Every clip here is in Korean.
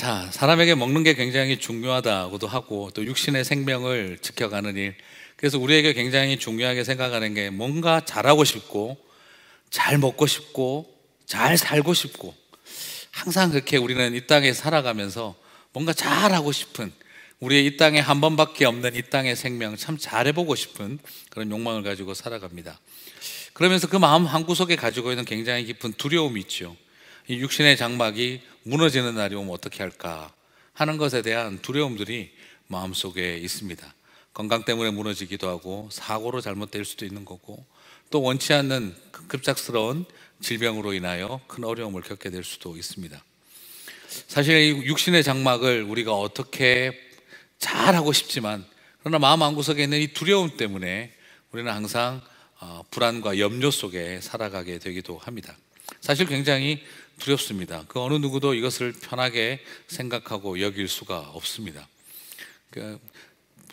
자, 사람에게 먹는 게 굉장히 중요하다고도 하고 또 육신의 생명을 지켜가는 일, 그래서 우리에게 굉장히 중요하게 생각하는 게 뭔가 잘하고 싶고 잘 먹고 싶고 잘 살고 싶고, 항상 그렇게 우리는 이 땅에 살아가면서 뭔가 잘하고 싶은, 우리의 이 땅에 한 번밖에 없는 이 땅의 생명 참 잘해보고 싶은 그런 욕망을 가지고 살아갑니다. 그러면서 그 마음 한구석에 가지고 있는 굉장히 깊은 두려움이 있죠. 이 육신의 장막이 무너지는 날이 오면 어떻게 할까 하는 것에 대한 두려움들이 마음속에 있습니다. 건강 때문에 무너지기도 하고 사고로 잘못될 수도 있는 거고, 또 원치 않는 급작스러운 질병으로 인하여 큰 어려움을 겪게 될 수도 있습니다. 사실 이 육신의 장막을 우리가 어떻게 잘하고 싶지만, 그러나 마음 한구석에 있는 이 두려움 때문에 우리는 항상 불안과 염려 속에 살아가게 되기도 합니다. 사실 굉장히 두렵습니다. 그 어느 누구도 이것을 편하게 생각하고 여길 수가 없습니다.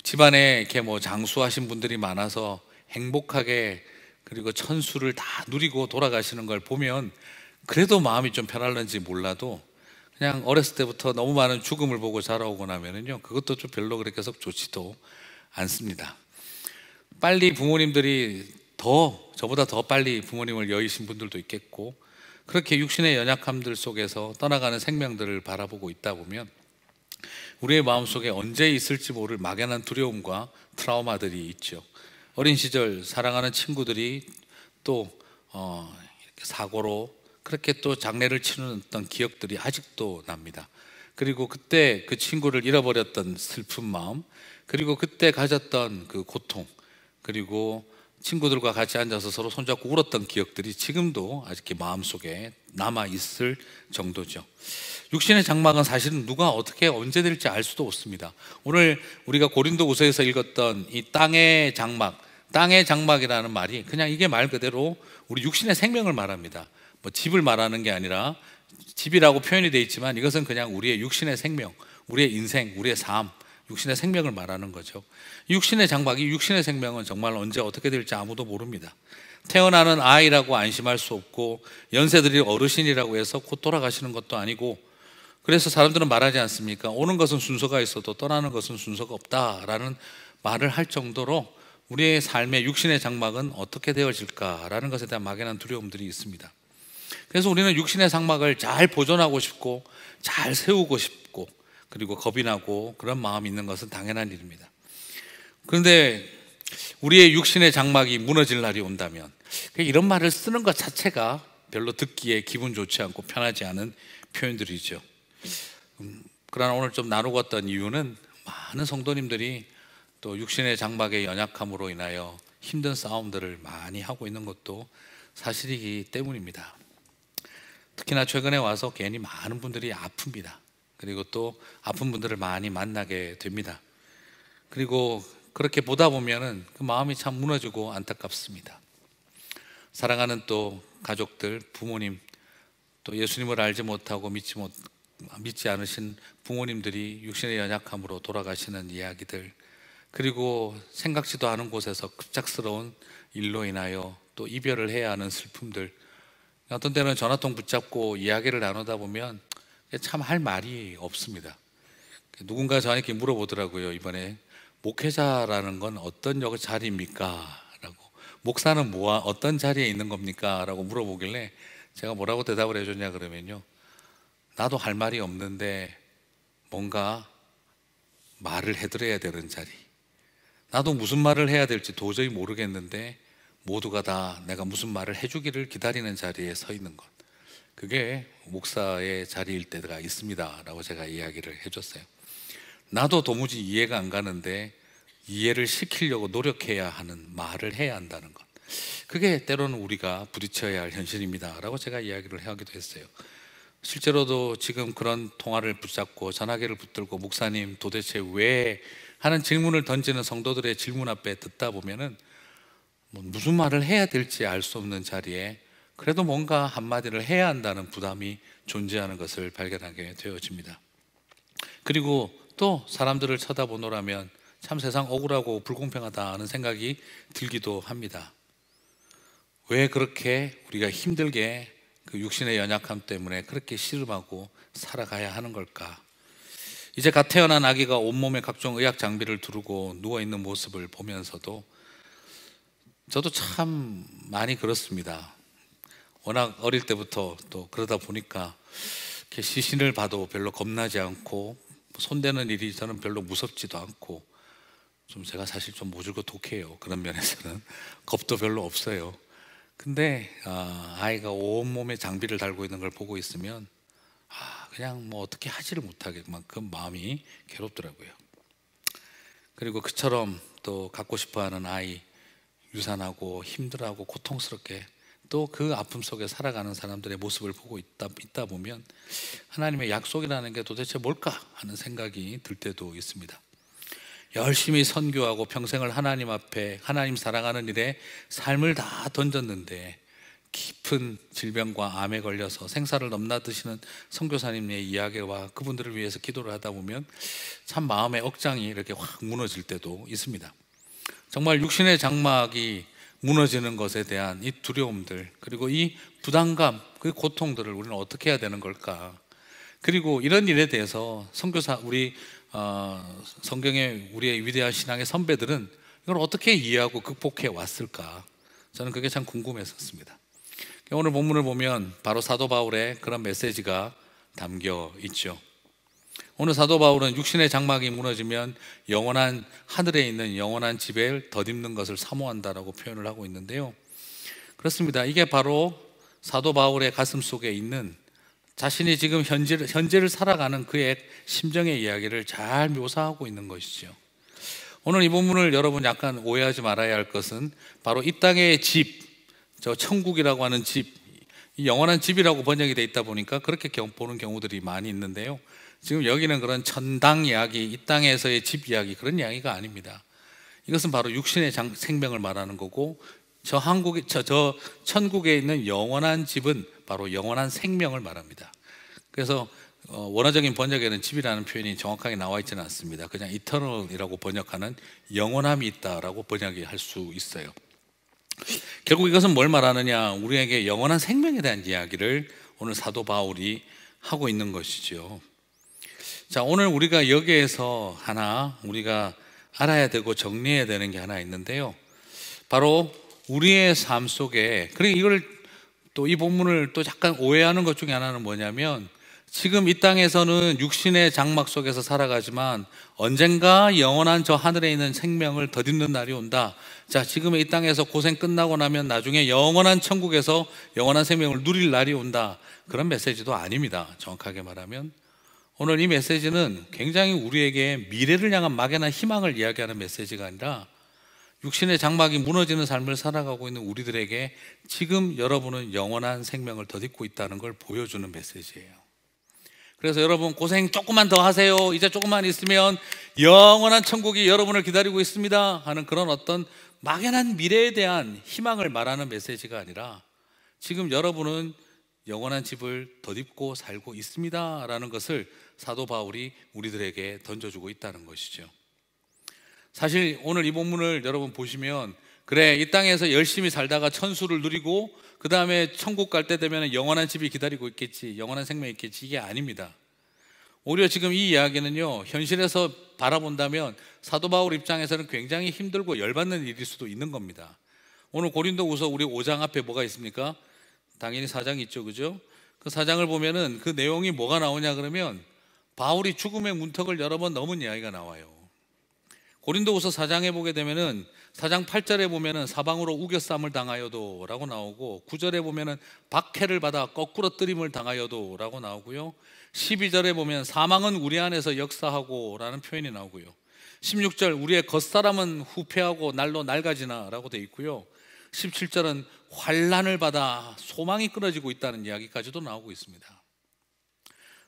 집안에 이렇게 장수하신 분들이 많아서 행복하게 그리고 천수를 다 누리고 돌아가시는 걸 보면 그래도 마음이 좀 편할는지 몰라도, 그냥 어렸을 때부터 너무 많은 죽음을 보고 자라오고 나면은요, 그것도 좀 별로 그렇게 썩 좋지도 않습니다. 빨리 부모님들이 저보다 더 빨리 부모님을 여의신 분들도 있겠고, 그렇게 육신의 연약함들 속에서 떠나가는 생명들을 바라보고 있다 보면 우리의 마음속에 언제 있을지 모를 막연한 두려움과 트라우마들이 있죠. 어린 시절 사랑하는 친구들이 또 이렇게 사고로 그렇게 또 장례를 치르던 기억들이 아직도 납니다. 그리고 그때 그 친구를 잃어버렸던 슬픈 마음, 그리고 그때 가졌던 그 고통, 그리고 친구들과 같이 앉아서 서로 손잡고 울었던 기억들이 지금도 아직 마음속에 남아있을 정도죠. 육신의 장막은 사실은 누가 어떻게 언제 될지 알 수도 없습니다. 오늘 우리가 고린도후서에서 읽었던 이 땅의 장막이라는 말이 그냥 이게 말 그대로 우리 육신의 생명을 말합니다. 집을 말하는 게 아니라, 집이라고 표현이 되어 있지만 이것은 그냥 우리의 육신의 생명, 우리의 인생, 우리의 삶, 육신의 생명을 말하는 거죠. 육신의 장막, 이 육신의 생명은 정말 언제 어떻게 될지 아무도 모릅니다. 태어나는 아이라고 안심할 수 없고, 연세들이 어르신이라고 해서 곧 돌아가시는 것도 아니고, 그래서 사람들은 말하지 않습니까? 오는 것은 순서가 있어도 떠나는 것은 순서가 없다라는 말을 할 정도로 우리의 삶의 육신의 장막은 어떻게 되어질까라는 것에 대한 막연한 두려움들이 있습니다. 그래서 우리는 육신의 장막을 잘 보존하고 싶고 잘 세우고 싶고, 그리고 겁이 나고 그런 마음이 있는 것은 당연한 일입니다. 그런데 우리의 육신의 장막이 무너질 날이 온다면, 이런 말을 쓰는 것 자체가 별로 듣기에 기분 좋지 않고 편하지 않은 표현들이죠. 그러나 오늘 좀 나누고 왔던 이유는, 많은 성도님들이 또 육신의 장막의 연약함으로 인하여 힘든 싸움들을 많이 하고 있는 것도 사실이기 때문입니다. 특히나 최근에 와서 괜히 많은 분들이 아픕니다. 그리고 또 아픈 분들을 많이 만나게 됩니다. 그리고 그렇게 보다 보면은 그 마음이 참 무너지고 안타깝습니다. 사랑하는 또 가족들, 부모님, 또 예수님을 알지 못하고 믿지 않으신 부모님들이 육신의 연약함으로 돌아가시는 이야기들, 그리고 생각지도 않은 곳에서 급작스러운 일로 인하여 또 이별을 해야 하는 슬픔들, 어떤 때는 전화통 붙잡고 이야기를 나누다 보면 참 할 말이 없습니다. 누군가 저한테 물어보더라고요. 이번에 목회자라는 건 어떤 자리입니까? 라고. 목사는 어떤 자리에 있는 겁니까? 라고 물어보길래 제가 뭐라고 대답을 해줬냐 그러면요, 나도 할 말이 없는데 뭔가 말을 해드려야 되는 자리, 나도 무슨 말을 해야 될지 도저히 모르겠는데 모두가 다 내가 무슨 말을 해주기를 기다리는 자리에 서 있는 것, 그게 목사의 자리일 때가 있습니다 라고 제가 이야기를 해줬어요. 나도 도무지 이해가 안 가는데 이해를 시키려고 노력해야 하는 말을 해야 한다는 것, 그게 때로는 우리가 부딪혀야 할 현실입니다 라고 제가 이야기를 하기도 했어요. 실제로도 지금 그런 통화를 붙잡고 전화기를 붙들고 목사님 도대체 왜 하는 질문을 던지는 성도들의 질문 앞에 듣다 보면은 무슨 말을 해야 될지 알 수 없는 자리에 그래도 뭔가 한마디를 해야 한다는 부담이 존재하는 것을 발견하게 되어집니다. 그리고 또 사람들을 쳐다보노라면 참 세상 억울하고 불공평하다 하는 생각이 들기도 합니다. 왜 그렇게 우리가 힘들게 그 육신의 연약함 때문에 그렇게 씨름하고 살아가야 하는 걸까? 이제 갓 태어난 아기가 온몸에 각종 의학 장비를 두르고 누워있는 모습을 보면서도 저도 참 많이 그렇습니다. 워낙 어릴 때부터 또 그러다 보니까 이렇게 시신을 봐도 별로 겁나지 않고 손대는 일이 저는 별로 무섭지도 않고, 좀 제가 사실 좀 모질고 독해요. 그런 면에서는 겁도 별로 없어요. 근데 아이가 온몸에 장비를 달고 있는 걸 보고 있으면 그냥 뭐 어떻게 하지를 못하게만큼 마음이 괴롭더라고요. 그리고 그처럼 또 갖고 싶어하는 아이, 유산하고 힘들어하고 고통스럽게 또 그 아픔 속에 살아가는 사람들의 모습을 보고 있다 보면 하나님의 약속이라는 게 도대체 뭘까 하는 생각이 들 때도 있습니다. 열심히 선교하고 평생을 하나님 앞에 하나님 사랑하는 일에 삶을 다 던졌는데 깊은 질병과 암에 걸려서 생사를 넘나드시는 선교사님의 이야기와 그분들을 위해서 기도를 하다 보면 참 마음의 억장이 이렇게 확 무너질 때도 있습니다. 정말 육신의 장막이 무너지는 것에 대한 이 두려움들, 그리고 이 부담감, 그 고통들을 우리는 어떻게 해야 되는 걸까? 그리고 이런 일에 대해서 선교사, 성경의 우리의 위대한 신앙의 선배들은 이걸 어떻게 이해하고 극복해 왔을까? 저는 그게 참 궁금했었습니다. 오늘 본문을 보면 바로 사도 바울의 그런 메시지가 담겨 있죠. 오늘 사도 바울은 육신의 장막이 무너지면 영원한 하늘에 있는 영원한 집에 덧입는 것을 사모한다라고 표현을 하고 있는데요. 그렇습니다. 이게 바로 사도 바울의 가슴 속에 있는 자신이 지금 현재를 살아가는 그의 심정의 이야기를 잘 묘사하고 있는 것이죠. 오늘 이 본문을 여러분 약간 오해하지 말아야 할 것은 바로 이 땅의 집, 저 천국이라고 하는 집, 이 영원한 집이라고 번역이 되어 있다 보니까 그렇게 보는 경우들이 많이 있는데요. 지금 여기는 그런 천당 이야기, 이 땅에서의 집 이야기, 그런 이야기가 아닙니다. 이것은 바로 육신의 생명을 말하는 거고, 저 천국에 있는 영원한 집은 바로 영원한 생명을 말합니다. 그래서 원어적인 번역에는 집이라는 표현이 정확하게 나와 있지는 않습니다. 그냥 eternal이라고 번역하는 영원함이 있다라고 번역이 할 수 있어요. 결국 이것은 뭘 말하느냐, 우리에게 영원한 생명에 대한 이야기를 오늘 사도 바울이 하고 있는 것이죠. 자, 오늘 우리가 여기에서 우리가 알아야 되고 정리해야 되는 게 하나 있는데요. 바로 우리의 삶 속에, 그리고 이걸 또 이 본문을 또 약간 오해하는 것 중에 하나는 뭐냐면, 지금 이 땅에서는 육신의 장막 속에서 살아가지만 언젠가 영원한 저 하늘에 있는 생명을 덧입는 날이 온다. 자, 지금 이 땅에서 고생 끝나고 나면 나중에 영원한 천국에서 영원한 생명을 누릴 날이 온다. 그런 메시지도 아닙니다. 정확하게 말하면 오늘 이 메시지는 굉장히 우리에게 미래를 향한 막연한 희망을 이야기하는 메시지가 아니라 육신의 장막이 무너지는 삶을 살아가고 있는 우리들에게 지금 여러분은 영원한 생명을 덧입고 있다는 걸 보여주는 메시지예요. 그래서 여러분 고생 조금만 더 하세요. 이제 조금만 있으면 영원한 천국이 여러분을 기다리고 있습니다 하는 그런 어떤 막연한 미래에 대한 희망을 말하는 메시지가 아니라 지금 여러분은 영원한 집을 덧입고 살고 있습니다 라는 것을 사도 바울이 우리들에게 던져주고 있다는 것이죠. 사실 오늘 이 본문을 여러분 보시면, 그래, 이 땅에서 열심히 살다가 천수를 누리고 그 다음에 천국 갈 때 되면 영원한 집이 기다리고 있겠지, 영원한 생명이 있겠지, 이게 아닙니다. 오히려 지금 이 이야기는요, 현실에서 바라본다면 사도 바울 입장에서는 굉장히 힘들고 열받는 일일 수도 있는 겁니다. 오늘 고린도후서 우리 5장 앞에 뭐가 있습니까? 당연히 4장이 있죠, 그죠? 그 4장을 보면은 그 내용이 뭐가 나오냐 그러면 바울이 죽음의 문턱을 여러 번 넘은 이야기가 나와요. 고린도후서 4장에 보게 되면은 4장 8절에 보면은 사방으로 우겨쌈을 당하여도 라고 나오고, 9절에 보면은 박해를 받아 거꾸로 뜨림을 당하여도 라고 나오고요, 12절에 보면 사망은 우리 안에서 역사하고 라는 표현이 나오고요, 16절 우리의 겉사람은 후패하고 날로 낡아지나 라고 되어 있고요, 17절은 환난을 받아 소망이 끊어지고 있다는 이야기까지도 나오고 있습니다.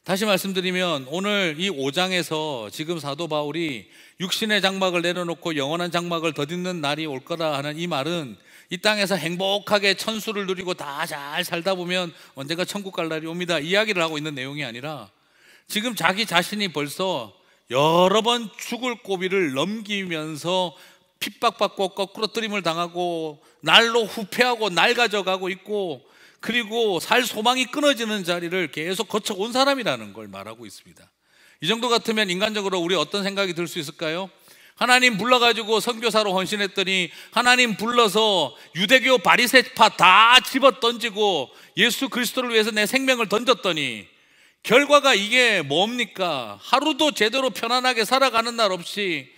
다시 말씀드리면 오늘 이 5장에서 지금 사도 바울이 육신의 장막을 내려놓고 영원한 장막을 덧입는 날이 올 거라 하는 이 말은 이 땅에서 행복하게 천수를 누리고 다 잘 살다 보면 언젠가 천국 갈 날이 옵니다, 이야기를 하고 있는 내용이 아니라, 지금 자기 자신이 벌써 여러 번 죽을 고비를 넘기면서 핍박받고 거꾸로 뜨림을 당하고 날로 후패하고 낡아져 가고 있고, 그리고 살 소망이 끊어지는 자리를 계속 거쳐온 사람이라는 걸 말하고 있습니다. 이 정도 같으면 인간적으로 우리 어떤 생각이 들 수 있을까요? 하나님 불러가지고 선교사로 헌신했더니, 하나님 불러서 유대교 바리새파 다 집어 던지고 예수 그리스도를 위해서 내 생명을 던졌더니 결과가 이게 뭡니까? 하루도 제대로 편안하게 살아가는 날 없이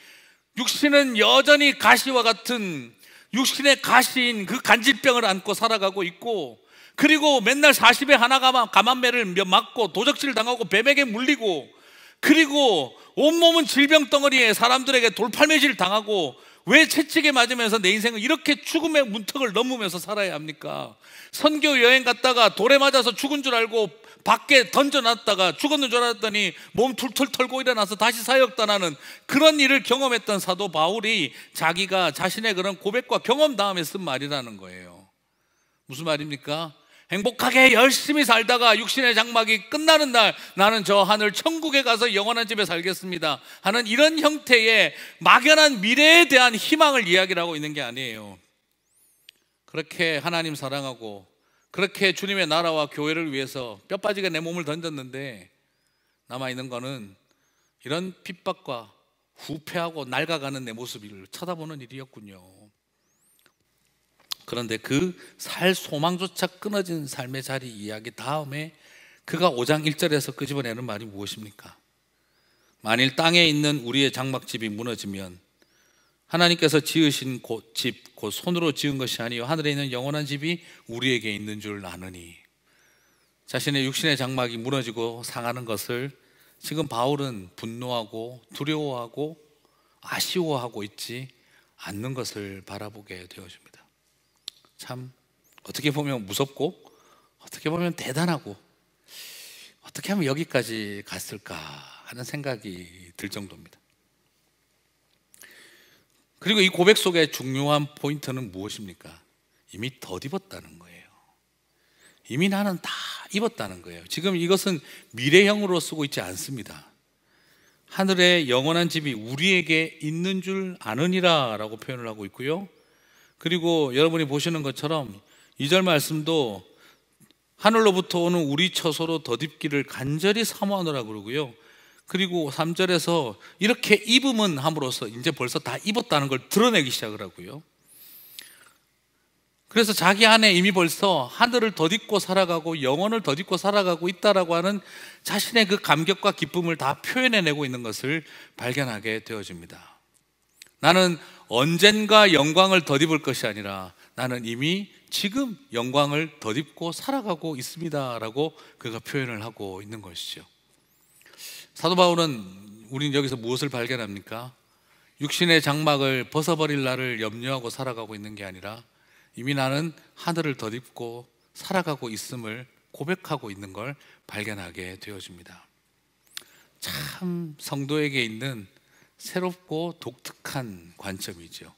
육신은 여전히 가시와 같은, 육신의 가시인 그 간질병을 안고 살아가고 있고, 그리고 맨날 40에 하나 감한매를 맞고 도적질 당하고 뱀에게 물리고, 그리고 온몸은 질병 덩어리에 사람들에게 돌팔매질 당하고, 왜 채찍에 맞으면서 내 인생을 이렇게 죽음의 문턱을 넘으면서 살아야 합니까? 선교 여행 갔다가 돌에 맞아서 죽은 줄 알고 밖에 던져놨다가 죽었는 줄 알았더니 몸 툴툴 털고 일어나서 다시 사역단하는 그런 일을 경험했던 사도 바울이 자기가 자신의 그런 고백과 경험 다음에 쓴 말이라는 거예요. 무슨 말입니까? 행복하게 열심히 살다가 육신의 장막이 끝나는 날 나는 저 하늘 천국에 가서 영원한 집에 살겠습니다 하는 이런 형태의 막연한 미래에 대한 희망을 이야기를 하고 있는 게 아니에요. 그렇게 하나님 사랑하고 그렇게 주님의 나라와 교회를 위해서 뼈 빠지게 내 몸을 던졌는데 남아있는 거는 이런 핍박과 후패하고 낡아가는 내 모습을 쳐다보는 일이었군요. 그런데 그 살 소망조차 끊어진 삶의 자리 이야기 다음에 그가 5장 1절에서 끄집어내는 말이 무엇입니까? 만일 땅에 있는 우리의 장막집이 무너지면 하나님께서 지으신 집 곧 손으로 지은 것이 아니요 하늘에 있는 영원한 집이 우리에게 있는 줄 아느니. 자신의 육신의 장막이 무너지고 상하는 것을 지금 바울은 분노하고 두려워하고 아쉬워하고 있지 않는 것을 바라보게 되어집니다. 참 어떻게 보면 무섭고 어떻게 보면 대단하고 어떻게 하면 여기까지 갔을까 하는 생각이 들 정도입니다. 그리고 이 고백 속의 중요한 포인트는 무엇입니까? 이미 덧입었다는 거예요. 이미 나는 다 입었다는 거예요. 지금 이것은 미래형으로 쓰고 있지 않습니다. 하늘의 영원한 집이 우리에게 있는 줄 아느니라 라고 표현을 하고 있고요. 그리고 여러분이 보시는 것처럼 2절 말씀도 하늘로부터 오는 우리 처소로 덧입기를 간절히 사모하노라 그러고요. 그리고 3절에서 이렇게 입음은 함으로써 이제 벌써 다 입었다는 걸 드러내기 시작을 하고요. 그래서 자기 안에 이미 벌써 하늘을 덧입고 살아가고 영원을 덧입고 살아가고 있다라고 하는 자신의 그 감격과 기쁨을 다 표현해내고 있는 것을 발견하게 되어집니다. 나는 언젠가 영광을 덧입을 것이 아니라 나는 이미 지금 영광을 덧입고 살아가고 있습니다 라고 그가 표현을 하고 있는 것이죠. 사도 바울은 우리는 여기서 무엇을 발견합니까? 육신의 장막을 벗어버릴 날을 염려하고 살아가고 있는 게 아니라 이미 나는 하늘을 덧입고 살아가고 있음을 고백하고 있는 걸 발견하게 되어집니다. 참 성도에게 있는 새롭고 독특한 관점이죠.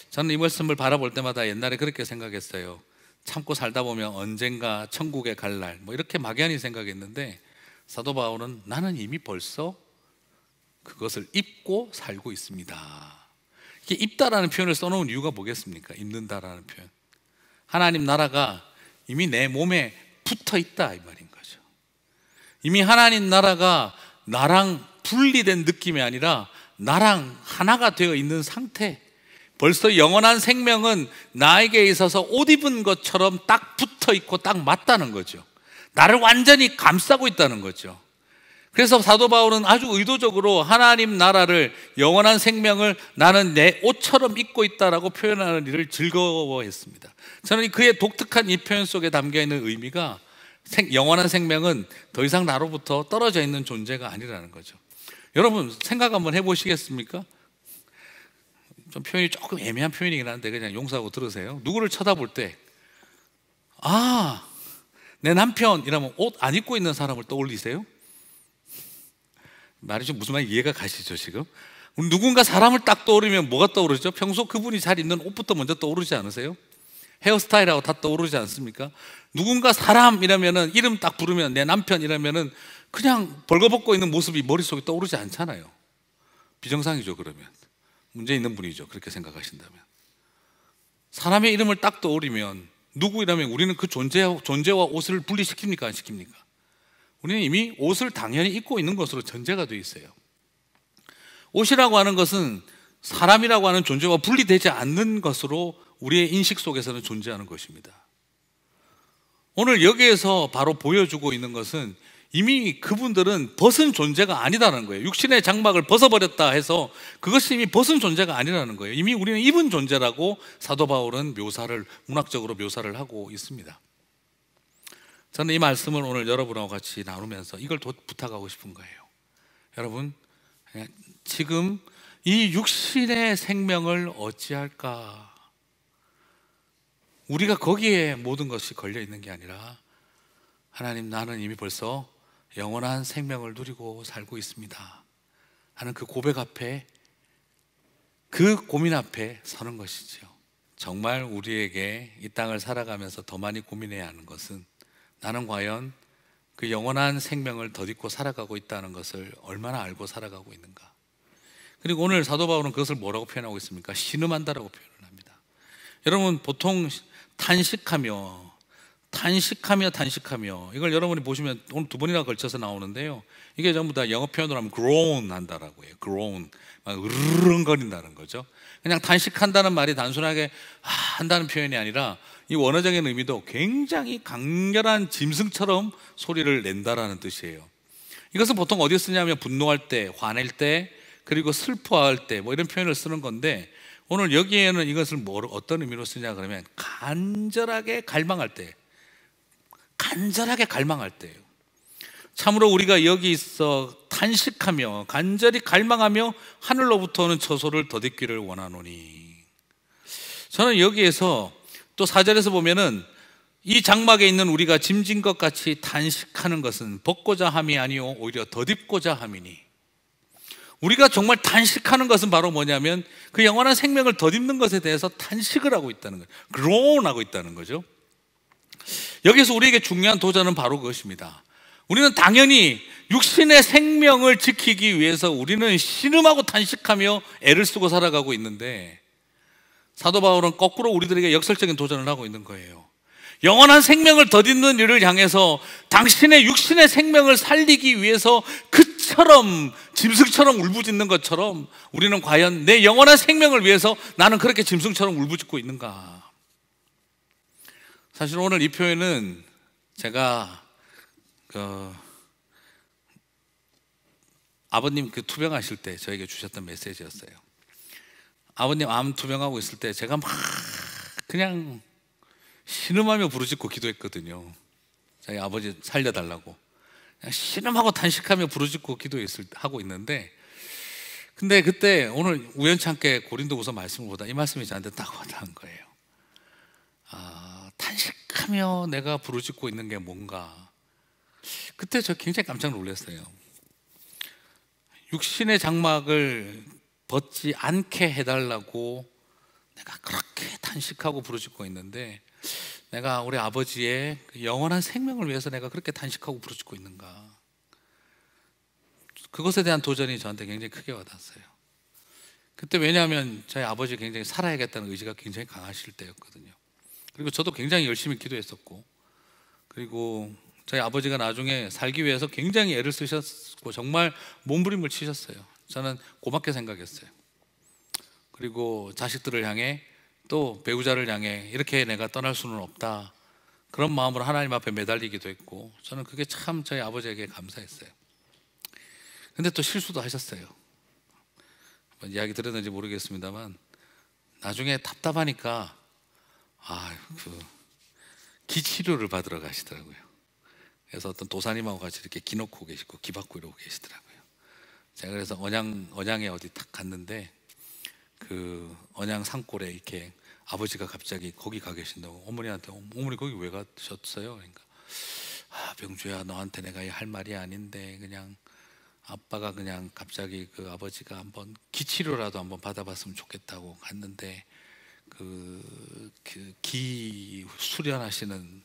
저는 이 말씀을 바라볼 때마다 옛날에 그렇게 생각했어요. 참고 살다 보면 언젠가 천국에 갈 날 뭐 이렇게 막연히 생각했는데 사도 바울은 나는 이미 벌써 그것을 입고 살고 있습니다. 이게 입다라는 표현을 써놓은 이유가 뭐겠습니까? 입는다라는 표현. 하나님 나라가 이미 내 몸에 붙어 있다 이 말인 거죠. 이미 하나님 나라가 나랑 분리된 느낌이 아니라 나랑 하나가 되어 있는 상태. 벌써 영원한 생명은 나에게 있어서 옷 입은 것처럼 딱 붙어 있고 딱 맞다는 거죠. 나를 완전히 감싸고 있다는 거죠. 그래서 사도 바울은 아주 의도적으로 하나님 나라를, 영원한 생명을 나는 내 옷처럼 입고 있다라고 표현하는 일을 즐거워했습니다. 저는 그의 독특한 이 표현 속에 담겨있는 의미가 영원한 생명은 더 이상 나로부터 떨어져 있는 존재가 아니라는 거죠. 여러분 생각 한번 해보시겠습니까? 좀 표현이 조금 애매한 표현이긴 한데 그냥 용서하고 들으세요. 누구를 쳐다볼 때 내 남편이라면 옷 안 입고 있는 사람을 떠올리세요? 말이 좀 무슨 말인지 이해가 가시죠 지금? 누군가 사람을 딱 떠오르면 뭐가 떠오르죠? 평소 그분이 잘 입는 옷부터 먼저 떠오르지 않으세요? 헤어스타일하고 다 떠오르지 않습니까? 누군가 사람이라면은 이름 딱 부르면 내 남편이라면은 그냥 벌거벗고 있는 모습이 머릿속에 떠오르지 않잖아요. 비정상이죠. 그러면 문제 있는 분이죠. 그렇게 생각하신다면. 사람의 이름을 딱 떠오르면 누구이라면 우리는 그 존재와 옷을 분리시킵니까? 안 시킵니까? 우리는 이미 옷을 당연히 입고 있는 것으로 전제가 되어 있어요. 옷이라고 하는 것은 사람이라고 하는 존재와 분리되지 않는 것으로 우리의 인식 속에서는 존재하는 것입니다. 오늘 여기에서 바로 보여주고 있는 것은 이미 그분들은 벗은 존재가 아니다는 거예요. 육신의 장막을 벗어버렸다 해서 그것이 이미 벗은 존재가 아니라는 거예요. 이미 우리는 입은 존재라고 사도 바울은 문학적으로 묘사를 하고 있습니다. 저는 이 말씀을 오늘 여러분하고 같이 나누면서 이걸 부탁하고 싶은 거예요. 여러분, 지금 이 육신의 생명을 어찌할까? 우리가 거기에 모든 것이 걸려 있는 게 아니라, 하나님, 나는 이미 벌써 영원한 생명을 누리고 살고 있습니다 하는 그 고백 앞에, 그 고민 앞에 서는 것이죠. 정말 우리에게 이 땅을 살아가면서 더 많이 고민해야 하는 것은, 나는 과연 그 영원한 생명을 덧입고 살아가고 있다는 것을 얼마나 알고 살아가고 있는가. 그리고 오늘 사도 바울은 그것을 뭐라고 표현하고 있습니까? 신음한다라고 표현을 합니다. 여러분, 보통 탄식하며 이걸 여러분이 보시면 오늘 두 번이나 걸쳐서 나오는데요, 이게 전부 다 영어 표현으로 하면 groan 한다라고 해요. groan, 막 으르렁거린다는 거죠. 그냥 탄식한다는 말이 단순하게 한다는 표현이 아니라 이 원어적인 의미도 굉장히 강렬한 짐승처럼 소리를 낸다라는 뜻이에요. 이것은 보통 어디에 쓰냐면 분노할 때, 화낼 때, 그리고 슬퍼할 때 이런 표현을 쓰는 건데, 오늘 여기에는 이것을 어떤 의미로 쓰냐 그러면 간절하게 갈망할 때, 참으로 우리가 여기서 탄식하며 간절히 갈망하며 하늘로부터 오는 처소를 덧입기를 원하노니. 저는 여기에서 또 4절에서 보면은 이 장막에 있는 우리가 짐진 것 같이 탄식하는 것은 벗고자 함이 아니요 오히려 덧입고자 함이니. 우리가 정말 탄식하는 것은 바로 뭐냐면 그 영원한 생명을 덧입는 것에 대해서 탄식을 하고 있다는 거예요. groan하고 있다는 거죠. 여기서 우리에게 중요한 도전은 바로 그것입니다. 우리는 당연히 육신의 생명을 지키기 위해서 우리는 신음하고 탄식하며 애를 쓰고 살아가고 있는데, 사도 바울은 거꾸로 우리들에게 역설적인 도전을 하고 있는 거예요. 영원한 생명을 덧입는 일을 향해서 당신의 육신의 생명을 살리기 위해서 그처럼 짐승처럼 울부짖는 것처럼 우리는 과연 내 영원한 생명을 위해서 나는 그렇게 짐승처럼 울부짖고 있는가? 사실 오늘 이 표현은 제가 아버님 투병하실 때 저에게 주셨던 메시지였어요. 아버님 암 투병하고 있을 때 제가 막 그냥 신음하며 부르짖고 기도했거든요. 저희 아버지 살려달라고 그냥 신음하고 탄식하며 부르짖고 하고 있는데, 근데 그때 오늘 우연찮게 고린도후서 말씀을 보다 이 말씀이 저한테 딱 와닿은 거예요. 탄식하며 내가 부르짖고 있는 게 뭔가. 그때 저 굉장히 깜짝 놀랐어요. 육신의 장막을 벗지 않게 해달라고 내가 그렇게 탄식하고 부르짖고 있는데, 내가 우리 아버지의 영원한 생명을 위해서 내가 그렇게 탄식하고 부르짖고 있는가. 그것에 대한 도전이 저한테 굉장히 크게 와닿았어요. 그때 왜냐하면 저희 아버지 굉장히 살아야겠다는 의지가 굉장히 강하실 때였거든요. 그리고 저도 굉장히 열심히 기도했었고, 그리고 저희 아버지가 나중에 살기 위해서 굉장히 애를 쓰셨고 정말 몸부림을 치셨어요. 저는 고맙게 생각했어요. 그리고 자식들을 향해 또 배우자를 향해 이렇게 내가 떠날 수는 없다, 그런 마음으로 하나님 앞에 매달리기도 했고, 저는 그게 참 저희 아버지에게 감사했어요. 근데 또 실수도 하셨어요. 이야기 들었는지 모르겠습니다만 나중에 답답하니까 기치료를 받으러 가시더라고요. 그래서 어떤 도사님하고 같이 이렇게 기 놓고 계시고 기 받고 이러고 계시더라고요. 제가 그래서 언양에 어디 딱 갔는데 그 언양 산골에 이렇게 아버지가 갑자기 거기 가 계신다고 어머니한테, 어머니 거기 왜 가셨어요? 그러니까 병주야, 너한테 내가 할 말이 아닌데 그냥 아빠가 그냥 갑자기 그 아버지가 한번 기치료라도 한번 받아봤으면 좋겠다고 갔는데 기 수련하시는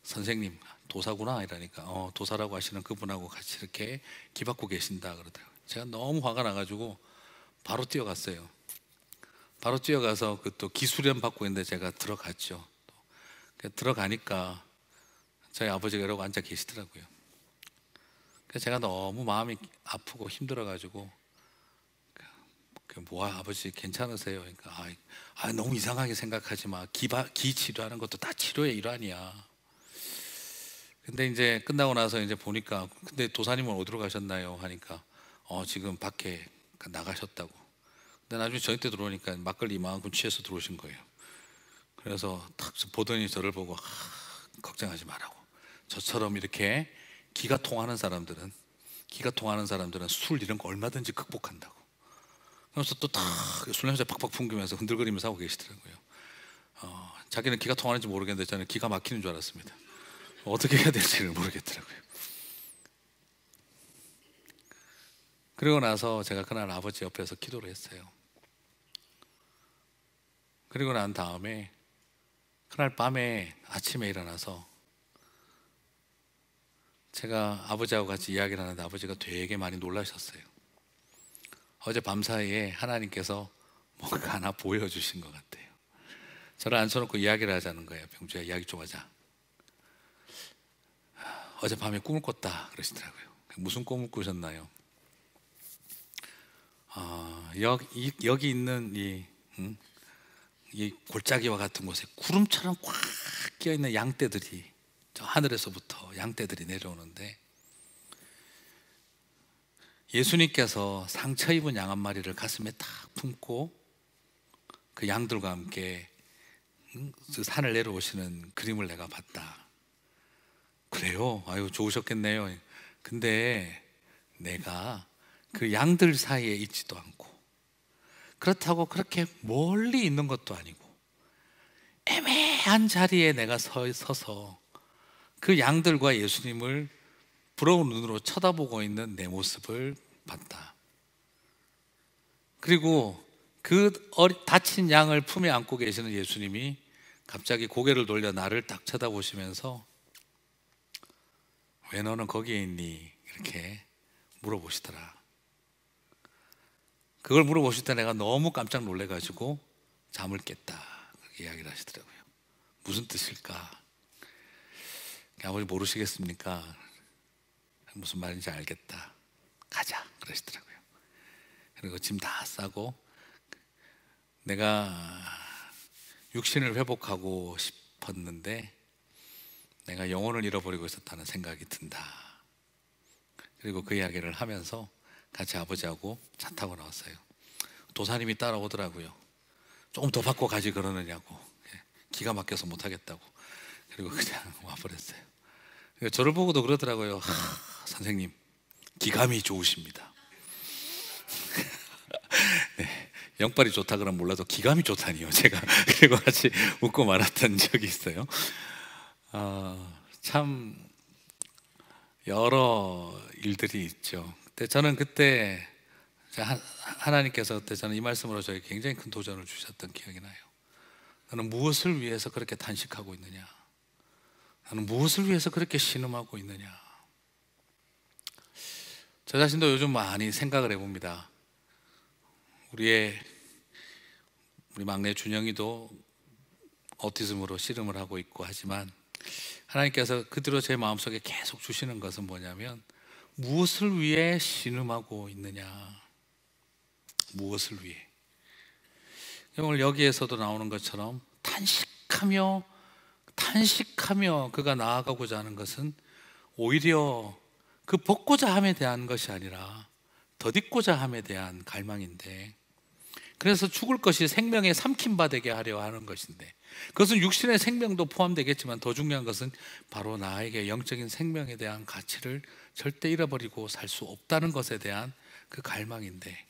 선생님, 도사구나 이러니까 도사라고 하시는 그분하고 같이 이렇게 기 받고 계신다 그러더라고요. 제가 너무 화가 나가지고 바로 뛰어갔어요. 바로 뛰어가서 그 또 기수련 받고 있는데 제가 들어갔죠. 들어가니까 저희 아버지가 이러고 앉아 계시더라고요. 제가 너무 마음이 아프고 힘들어가지고 뭐야 아버지 괜찮으세요? 그러니까 너무 이상하게 생각하지 마. 기 치료하는 것도 다 치료의 일환이야. 근데 이제 끝나고 나서 이제 보니까 근데 도사님은 어디로 가셨나요? 하니까 지금 밖에 나가셨다고. 근데 나중에 저희 때 들어오니까 막걸리 이만큼 취해서 들어오신 거예요. 그래서 탁 보더니 저를 보고 걱정하지 말라고. 저처럼 이렇게 기가 통하는 사람들은 술 이런 거 얼마든지 극복한다고. 그래서 또 탁 술 냄새 팍팍 풍기면서 흔들거리면서 하고 계시더라고요. 자기는 기가 통하는지 모르겠는데 저는 기가 막히는 줄 알았습니다. 어떻게 해야 될지를 모르겠더라고요. 그리고 나서 제가 그날 아버지 옆에서 기도를 했어요. 그리고 난 다음에 그날 밤에 아침에 일어나서 제가 아버지하고 같이 이야기를 하는데 아버지가 되게 많이 놀라셨어요. 어제 밤사이에 하나님께서 뭔가 하나 보여주신 것 같아요. 저를 앉혀놓고 이야기를 하자는 거예요. 병주야, 이야기 좀 하자. 어젯밤에 꿈을 꿨다 그러시더라고요. 무슨 꿈을 꾸셨나요? 여기 있는 이 골짜기와 같은 곳에 구름처럼 꽉 끼어있는 양떼들이, 저 하늘에서부터 양떼들이 내려오는데 예수님께서 상처 입은 양 한 마리를 가슴에 딱 품고 그 양들과 함께 그 산을 내려오시는 그림을 내가 봤다. 그래요? 아유, 좋으셨겠네요. 근데 내가 그 양들 사이에 있지도 않고 그렇다고 그렇게 멀리 있는 것도 아니고 애매한 자리에 내가 서서 그 양들과 예수님을 부러운 눈으로 쳐다보고 있는 내 모습을 봤다. 그리고 그 다친 양을 품에 안고 계시는 예수님이 갑자기 고개를 돌려 나를 딱 쳐다보시면서 왜 너는 거기에 있니? 이렇게 물어보시더라. 그걸 물어보실 때 내가 너무 깜짝 놀래가지고 잠을 깼다, 그렇게 이야기를 하시더라고요. 무슨 뜻일까? 아버지 모르시겠습니까? 무슨 말인지 알겠다. 가자 그러시더라고요. 그리고 짐 다 싸고 내가 육신을 회복하고 싶었는데 내가 영혼을 잃어버리고 있었다는 생각이 든다. 그리고 그 이야기를 하면서 같이 아버지하고 차 타고 나왔어요. 도사님이 따라오더라고요. 조금 더 받고 가지 그러느냐고. 기가 막혀서 못하겠다고. 그리고 그냥 와버렸어요. 저를 보고도 그러더라고요. 선생님 기감이 좋으십니다. 네, 영빨이 좋다 그러면 몰라도 기감이 좋다니요 제가. 그리고 같이 웃고 말았던 적이 있어요. 참 여러 일들이 있죠. 근데 저는 그때 하나님께서 그때 저는 이 말씀으로 저에게 굉장히 큰 도전을 주셨던 기억이 나요. 나는 무엇을 위해서 그렇게 단식하고 있느냐? 나는 무엇을 위해서 그렇게 신음하고 있느냐? 저 자신도 요즘 많이 생각을 해봅니다. 우리 막내 준영이도 오티즘으로 씨름을 하고 있고 하지만 하나님께서 그대로 제 마음속에 계속 주시는 것은 뭐냐면 무엇을 위해 신음하고 있느냐? 무엇을 위해? 오늘 여기에서도 나오는 것처럼 탄식하며 그가 나아가고자 하는 것은 오히려 그 벗고자 함에 대한 것이 아니라 덧입고자 함에 대한 갈망인데, 그래서 죽을 것이 생명에 삼킨 되게 하려 하는 것인데, 그것은 육신의 생명도 포함되겠지만 더 중요한 것은 바로 나에게 영적인 생명에 대한 가치를 절대 잃어버리고 살 수 없다는 것에 대한 그 갈망인데,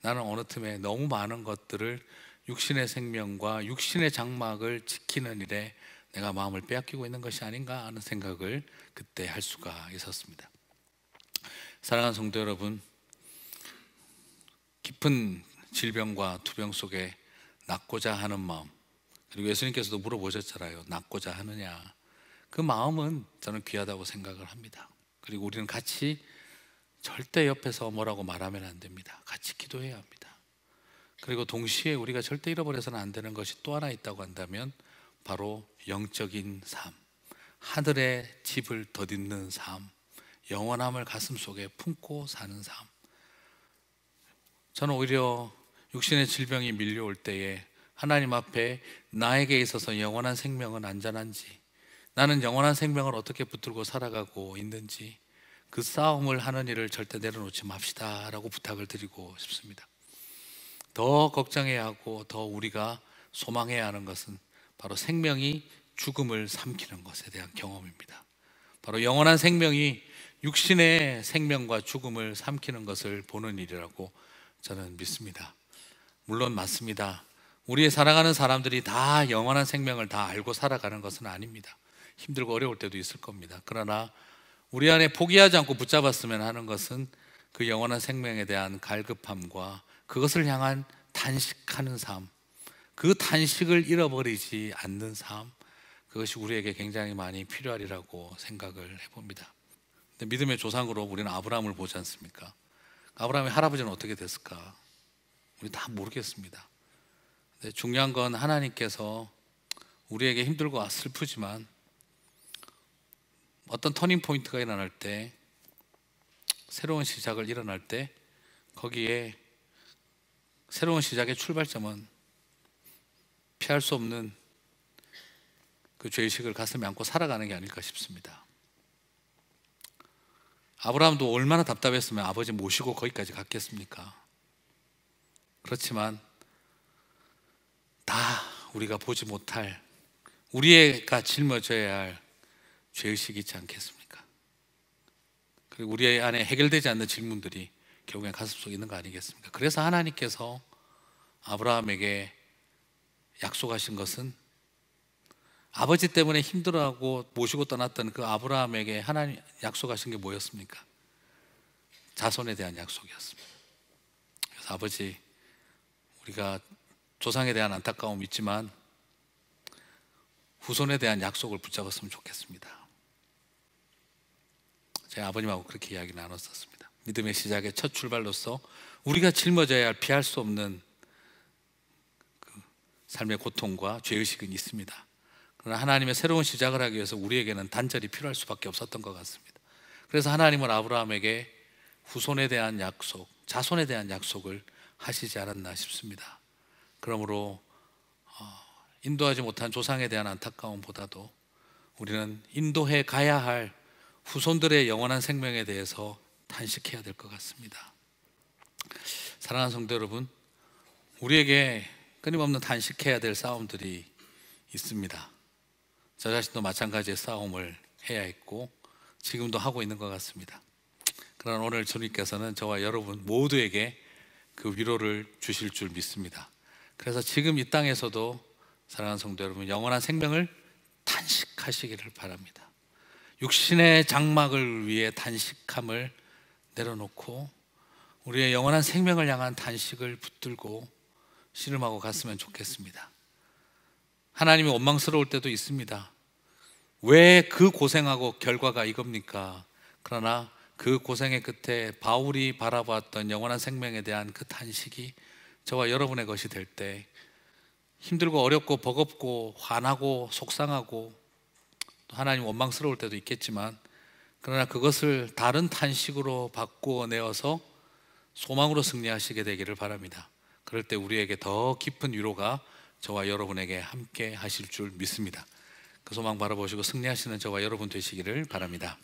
나는 어느 틈에 너무 많은 것들을 육신의 생명과 육신의 장막을 지키는 일에 내가 마음을 빼앗기고 있는 것이 아닌가 하는 생각을 그때 할 수가 있었습니다. 사랑하는 성도 여러분, 깊은 질병과 투병 속에 낫고자 하는 마음, 그리고 예수님께서도 물어보셨잖아요. 낫고자 하느냐? 그 마음은 저는 귀하다고 생각을 합니다. 그리고 우리는 같이 절대 옆에서 뭐라고 말하면 안 됩니다. 같이 기도해야 합니다. 그리고 동시에 우리가 절대 잃어버려서는 안 되는 것이 또 하나 있다고 한다면 바로 영적인 삶, 하늘의 집을 덧입는 삶, 영원함을 가슴속에 품고 사는 삶. 저는 오히려 육신의 질병이 밀려올 때에 하나님 앞에 나에게 있어서 영원한 생명은 안전한지, 나는 영원한 생명을 어떻게 붙들고 살아가고 있는지, 그 싸움을 하는 일을 절대 내려놓지 맙시다 라고 부탁을 드리고 싶습니다. 더 걱정해야 하고 더 우리가 소망해야 하는 것은 바로 생명이 죽음을 삼키는 것에 대한 경험입니다. 바로 영원한 생명이 육신의 생명과 죽음을 삼키는 것을 보는 일이라고 저는 믿습니다. 물론 맞습니다. 우리의 살아가는 사람들이 다 영원한 생명을 다 알고 살아가는 것은 아닙니다. 힘들고 어려울 때도 있을 겁니다. 그러나 우리 안에 포기하지 않고 붙잡았으면 하는 것은 그 영원한 생명에 대한 갈급함과 그것을 향한 단식하는 삶, 그 단식을 잃어버리지 않는 삶, 그것이 우리에게 굉장히 많이 필요하리라고 생각을 해봅니다. 근데 믿음의 조상으로 우리는 아브라함을 보지 않습니까? 아브라함의 할아버지는 어떻게 됐을까? 우리 다 모르겠습니다. 근데 중요한 건 하나님께서 우리에게 힘들고 슬프지만 어떤 터닝 포인트가 일어날 때, 새로운 시작을 일어날 때 거기에 새로운 시작의 출발점은 피할 수 없는 그 죄의식을 가슴에 안고 살아가는 게 아닐까 싶습니다. 아브라함도 얼마나 답답했으면 아버지 모시고 거기까지 갔겠습니까? 그렇지만 다 우리가 보지 못할, 우리가 짊어져야 할 죄의식이 있지 않겠습니까? 그리고 우리 안에 해결되지 않는 질문들이 결국엔 가슴속에 있는 거 아니겠습니까? 그래서 하나님께서 아브라함에게 약속하신 것은, 아버지 때문에 힘들어하고 모시고 떠났던 그 아브라함에게 하나님 약속하신 게 뭐였습니까? 자손에 대한 약속이었습니다. 그래서 아버지, 우리가 조상에 대한 안타까움이 있지만 후손에 대한 약속을 붙잡았으면 좋겠습니다. 제 아버님하고 그렇게 이야기 나눴었습니다. 믿음의 시작의 첫 출발로서 우리가 짊어져야 할 피할 수 없는 그 삶의 고통과 죄의식은 있습니다. 그러나 하나님의 새로운 시작을 하기 위해서 우리에게는 단절이 필요할 수밖에 없었던 것 같습니다. 그래서 하나님은 아브라함에게 후손에 대한 약속, 자손에 대한 약속을 하시지 않았나 싶습니다. 그러므로 인도하지 못한 조상에 대한 안타까움보다도 우리는 인도해 가야 할 후손들의 영원한 생명에 대해서 탄식해야 될 것 같습니다. 사랑하는 성도 여러분, 우리에게 끊임없는 단식해야 될 싸움들이 있습니다. 저 자신도 마찬가지의 싸움을 해야 했고 지금도 하고 있는 것 같습니다. 그러나 오늘 주님께서는 저와 여러분 모두에게 그 위로를 주실 줄 믿습니다. 그래서 지금 이 땅에서도 사랑하는 성도 여러분, 영원한 생명을 단식하시기를 바랍니다. 육신의 장막을 위해 단식함을 내려놓고 우리의 영원한 생명을 향한 단식을 붙들고 씨름하고 갔으면 좋겠습니다. 하나님이 원망스러울 때도 있습니다. 왜 그 고생하고 결과가 이겁니까? 그러나 그 고생의 끝에 바울이 바라보았던 영원한 생명에 대한 그 단식이 저와 여러분의 것이 될 때 힘들고 어렵고 버겁고 화나고 속상하고 또 하나님 원망스러울 때도 있겠지만, 그러나 그것을 다른 탄식으로 바꾸어내어서 소망으로 승리하시게 되기를 바랍니다. 그럴 때 우리에게 더 깊은 위로가 저와 여러분에게 함께 하실 줄 믿습니다. 그 소망 바라보시고 승리하시는 저와 여러분 되시기를 바랍니다.